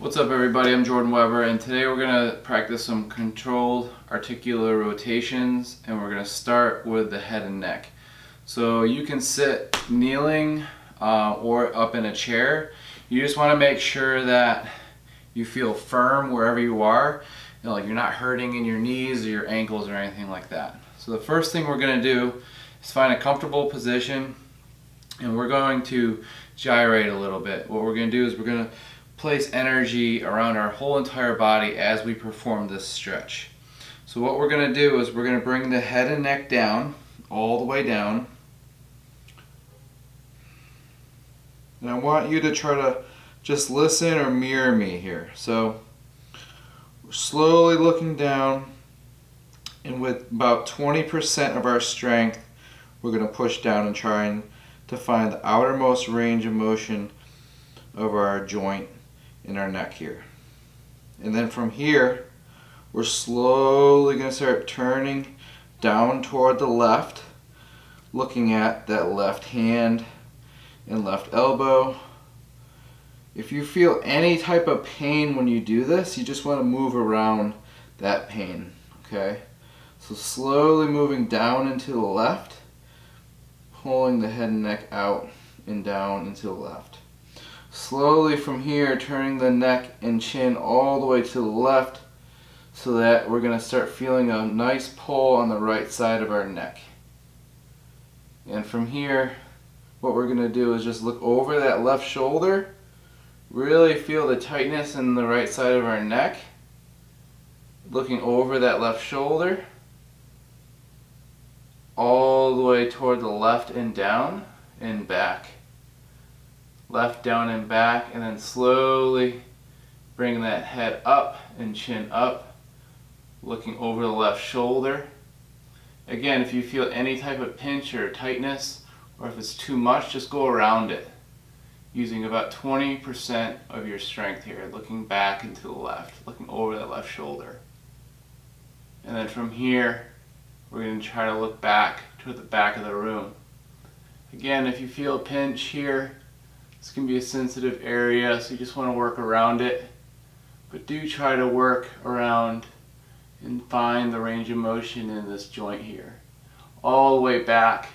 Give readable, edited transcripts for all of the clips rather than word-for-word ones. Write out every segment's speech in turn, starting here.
What's up everybody, I'm Jordan Weber, and today we're going to practice some controlled articular rotations, and we're going to start with the head and neck. So you can sit kneeling or up in a chair. You just want to make sure that you feel firm wherever you are. You know, like you're not hurting in your knees or your ankles or anything like that. So the first thing we're going to do is find a comfortable position, and we're going to gyrate a little bit. What we're going to do is we're going to place energy around our whole entire body as we perform this stretch. So what we're going to do is we're going to bring the head and neck down, all the way down. And I want you to try to just listen or mirror me here. So we're slowly looking down, and with about 20% of our strength, we're going to push down and trying to find the outermost range of motion of our joint in our neck here. And then from here, we're slowly going to start turning down toward the left, looking at that left hand and left elbow. If you feel any type of pain when you do this, you just want to move around that pain, okay? So slowly moving down into the left, pulling the head and neck out and down into the left. Slowly from here, turning the neck and chin all the way to the left, so that we're going to start feeling a nice pull on the right side of our neck. And from here, what we're going to do is just look over that left shoulder, really feel the tightness in the right side of our neck, looking over that left shoulder, all the way toward the left and down and back. Left, down, and back, and then slowly bring that head up and chin up, looking over the left shoulder. Again, if you feel any type of pinch or tightness, or if it's too much, just go around it, using about 20% of your strength here, looking back and to the left, looking over that left shoulder. And then from here, we're going to try to look back toward the back of the room. Again, if you feel a pinch here, this can be a sensitive area, so you just want to work around it. But do try to work around and find the range of motion in this joint here. All the way back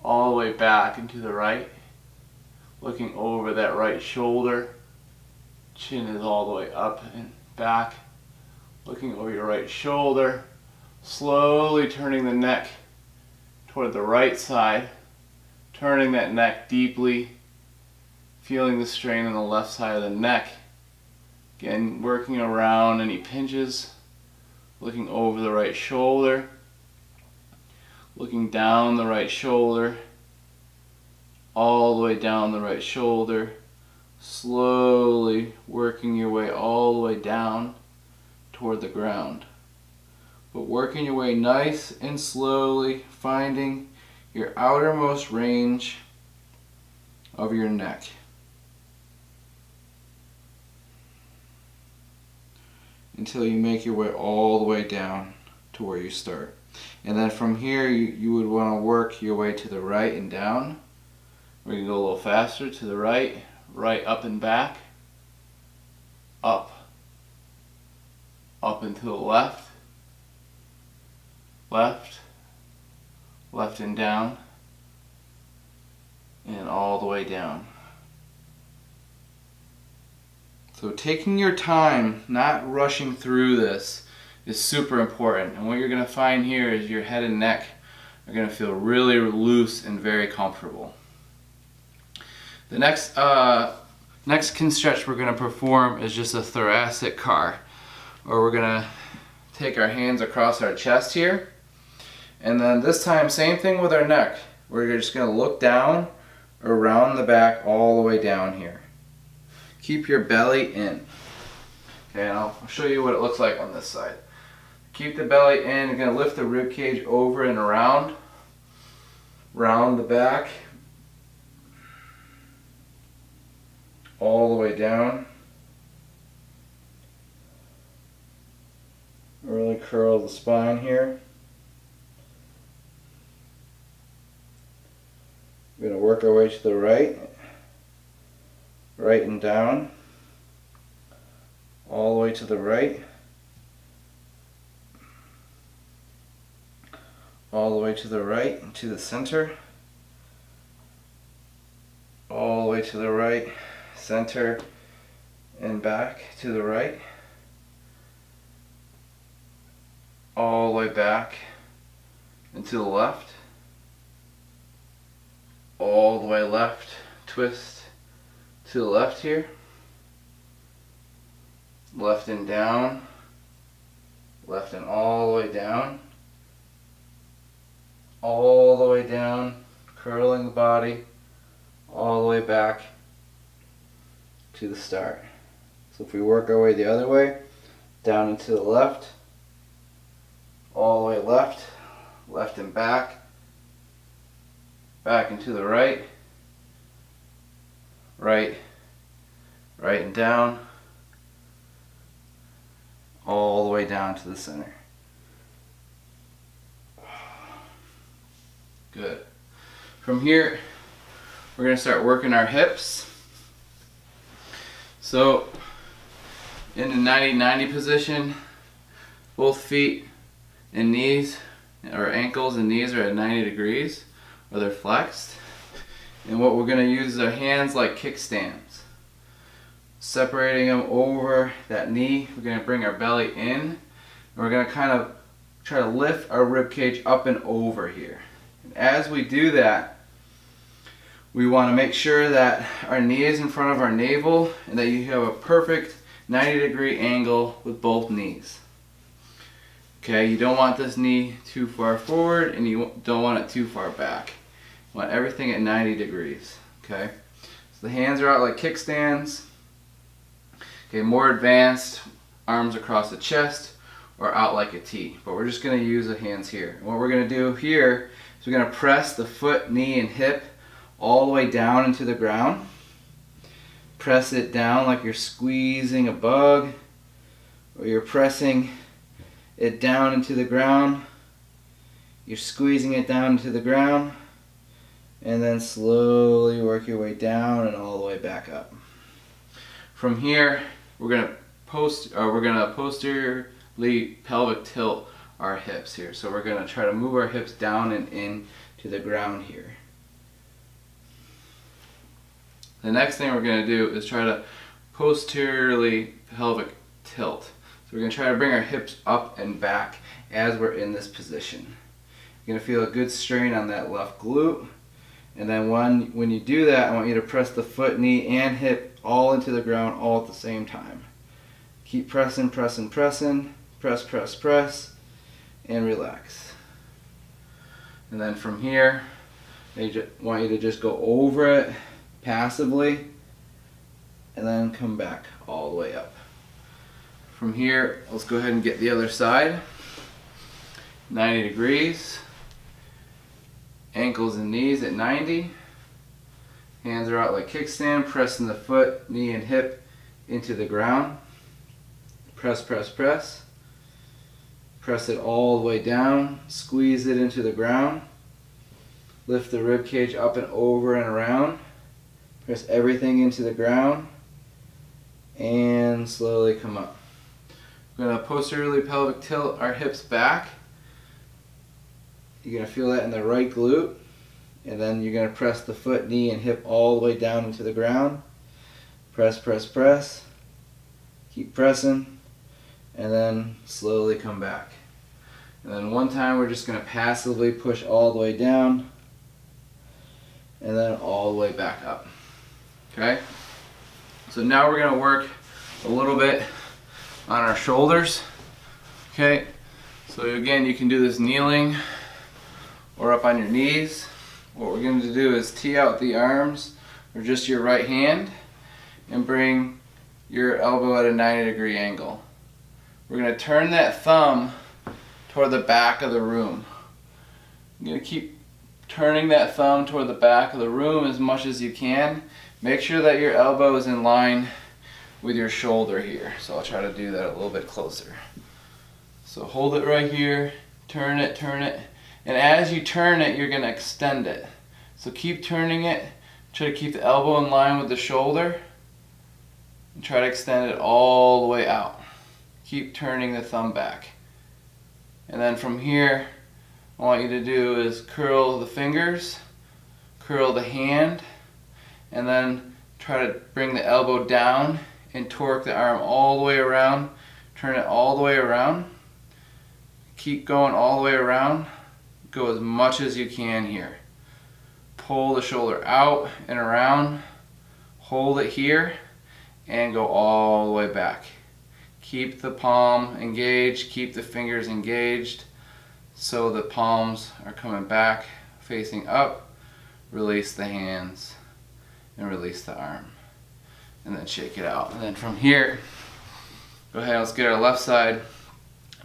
and to the right. Looking over that right shoulder. Chin is all the way up and back. Looking over your right shoulder. Slowly turning the neck toward the right side. Turning that neck deeply. Feeling the strain on the left side of the neck. Again, working around any pinches. Looking over the right shoulder. Looking down the right shoulder. All the way down the right shoulder. Slowly working your way all the way down toward the ground. But working your way nice and slowly, finding your outermost range of your neck. Until you make your way all the way down to where you start. And then from here you would want to work your way to the right and down. We can go a little faster to the right, right up and back, up and to the left, left and down, and all the way down. So taking your time, not rushing through this, is super important. And what you're going to find here is your head and neck are going to feel really loose and very comfortable. The next Kinstretch we're going to perform is just a thoracic car, or we're going to take our hands across our chest here, and then this time same thing with our neck. We're just going to look down around the back all the way down here. Keep your belly in. Okay, and I'll show you what it looks like on this side. Keep the belly in. You're going to lift the rib cage over and around the back, all the way down. Really curl the spine here. We're going to work our way to the right, right and down. all the way to the right, all the way to the right, to the center, all the way to the right, center, and back to the right, all the way back and to the left, all the way left, twist to the left here, left and down, left and all the way down, all the way down, curling the body, all the way back to the start. So if we work our way the other way, down and to the left, all the way left, left and back, back and to the right, right, right and down, all the way down to the center. Good. From here, we're going to start working our hips. So, in the 90-90 position, both feet and knees, or ankles and knees are at 90 degrees, or they're flexed. And what we're going to use is our hands like kickstands. Separating them over that knee, we're going to bring our belly in, and we're going to kind of try to lift our rib cage up and over here. And as we do that, we want to make sure that our knee is in front of our navel and that you have a perfect 90-degree angle with both knees. Okay, you don't want this knee too far forward and you don't want it too far back. You want everything at 90 degrees. Okay, so the hands are out like kickstands. Okay, more advanced, arms across the chest or out like a T. But we're just going to use the hands here. And what we're going to do here is we're going to press the foot, knee, and hip all the way down into the ground. Press it down like you're squeezing a bug, or you're pressing it down into the ground. You're squeezing it down into the ground, and then slowly work your way down and all the way back up. From here, we're gonna posteriorly pelvic tilt our hips here. So we're gonna try to move our hips down and in to the ground here. The next thing we're going to do is try to posteriorly pelvic tilt. So we're going to try to bring our hips up and back as we're in this position. You're going to feel a good strain on that left glute. And then when you do that, I want you to press the foot, knee, and hip all into the ground all at the same time. Keep pressing, pressing, pressing. Press, press, press. And relax. And then from here, I want you to just go over it passively and then come back all the way up. From here, let's go ahead and get the other side. 90 degrees. Ankles and knees at 90. Hands are out like kickstand, pressing the foot, knee, and hip into the ground. Press, press, press. Press it all the way down. Squeeze it into the ground. Lift the rib cage up and over and around. Press everything into the ground and slowly come up. We're going to posteriorly pelvic tilt our hips back. You're going to feel that in the right glute, and then you're going to press the foot, knee, and hip all the way down into the ground. Press, press, press. Keep pressing, and then slowly come back. And then one time we're just going to passively push all the way down and then all the way back up. Okay, so now we're going to work a little bit on our shoulders. Okay, so again, you can do this kneeling or up on your knees. What we're going to do is tee out the arms or just your right hand and bring your elbow at a 90-degree angle. We're going to turn that thumb toward the back of the room. You're going to keep turning that thumb toward the back of the room as much as you can. Make sure that your elbow is in line with your shoulder here. So I'll try to do that a little bit closer. So hold it right here, turn it, and as you turn it, you're going to extend it. So keep turning it, try to keep the elbow in line with the shoulder, and try to extend it all the way out. Keep turning the thumb back. And then from here, I want you to do is curl the fingers, curl the hand, and then try to bring the elbow down and torque the arm all the way around. Turn it all the way around. Keep going all the way around. Go as much as you can here. Pull the shoulder out and around. Hold it here and go all the way back. Keep the palm engaged, keep the fingers engaged so the palms are coming back, facing up. Release the hands and release the arm. And then shake it out. And then from here, go ahead, let's get our left side.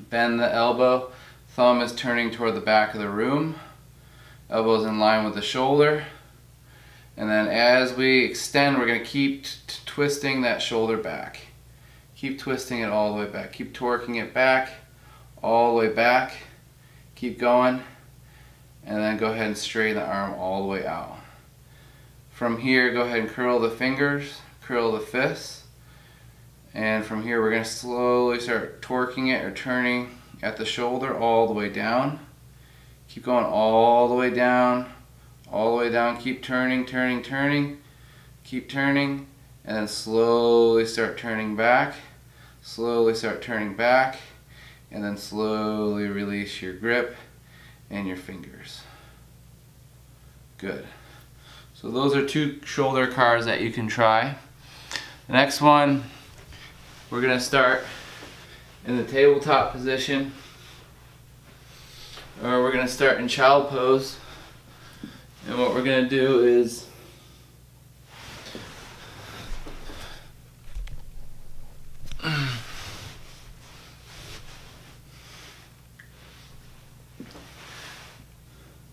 Bend the elbow. Thumb is turning toward the back of the room. Elbows in line with the shoulder. And then as we extend, we're going to keep twisting that shoulder back. Keep twisting it all the way back. Keep torquing it back, all the way back. Keep going. And then go ahead and straighten the arm all the way out. From here, go ahead and curl the fingers, curl the fists. And from here, we're going to slowly start torquing it or turning at the shoulder all the way down. Keep going all the way down, all the way down. Keep turning, turning, turning. Keep turning, and then slowly start turning back. Slowly start turning back, and then slowly release your grip and your fingers. Good. So those are 2 shoulder cars that you can try. The next one, we're going to start in the tabletop position, or we're going to start in child pose. And what we're going to do is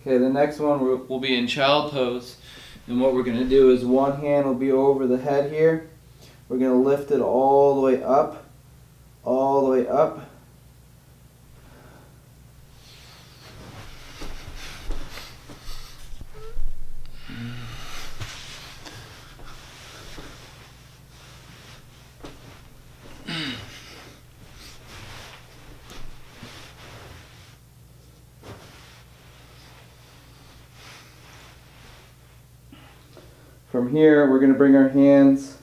okay, the next one will be in child pose, and what we're going to do is one hand will be over the head here. We're going to lift it all the way up, all the way up. From here, we're going to bring our hands,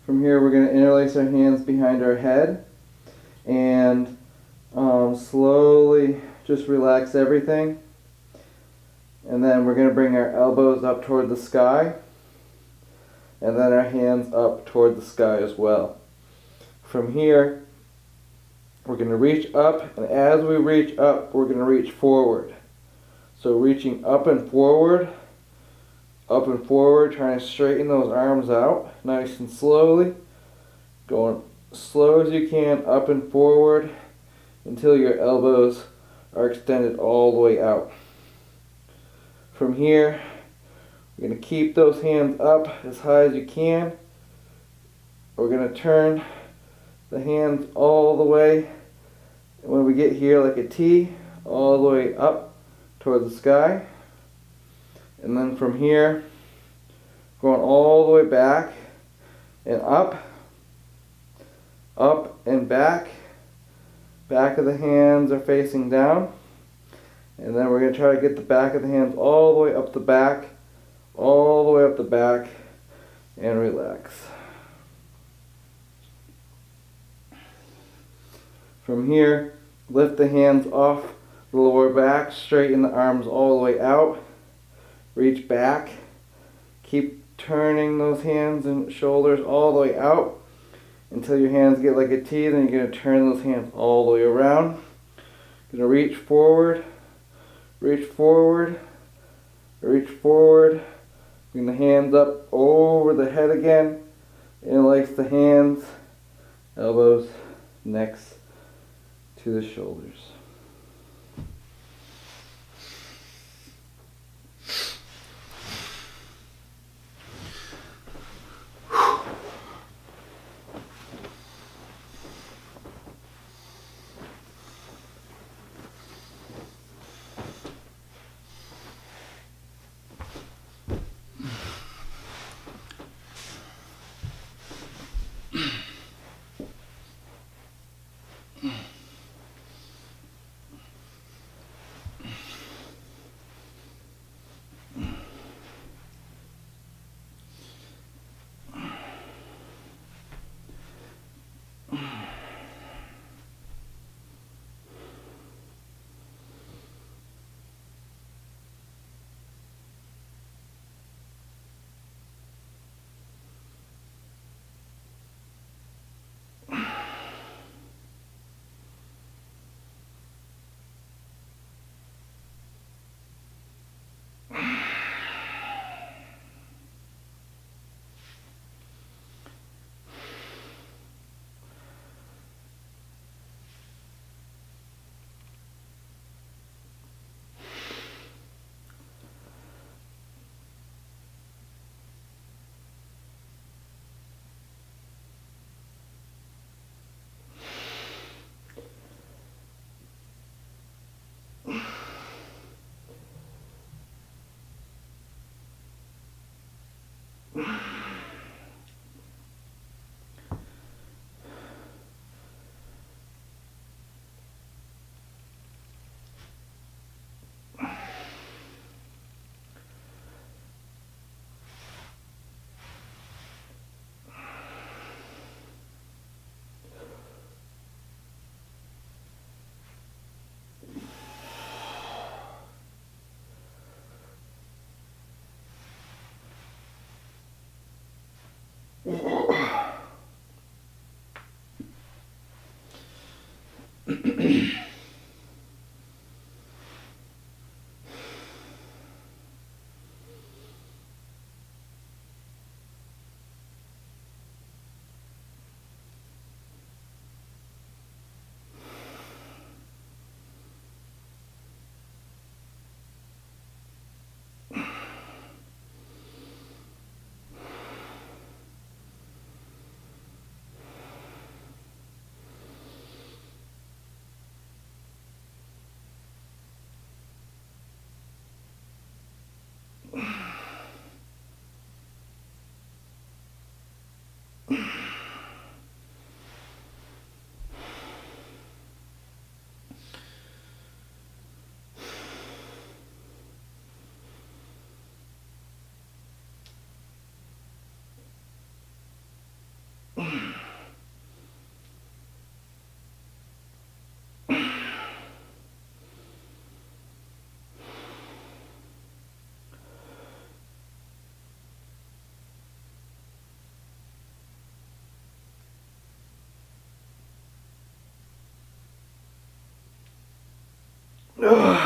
from here we're going to interlace our hands behind our head and slowly just relax everything. And then we're going to bring our elbows up toward the sky and then our hands up toward the sky as well. From here, we're going to reach up, and as we reach up, we're going to reach forward. So reaching up and forward, trying to straighten those arms out nice and slowly. Going slow as you can, up and forward until your elbows are extended all the way out. From here, we're going to keep those hands up as high as you can. We're going to turn the hands all the way, and when we get here like a T, all the way up toward the sky. And then from here, going all the way back and up and back. Back of the hands are facing down. And then we're going to try to get the back of the hands all the way up the back, all the way up the back, and relax. From here, lift the hands off the lower back, straighten the arms all the way out, reach back, keep turning those hands and shoulders all the way out until your hands get like a T. Then you're going to turn those hands all the way around. You're going to reach forward, reach forward, reach forward. Bring the hands up over the head again. Interlace the hands, elbows, necks to the shoulders. Ugh.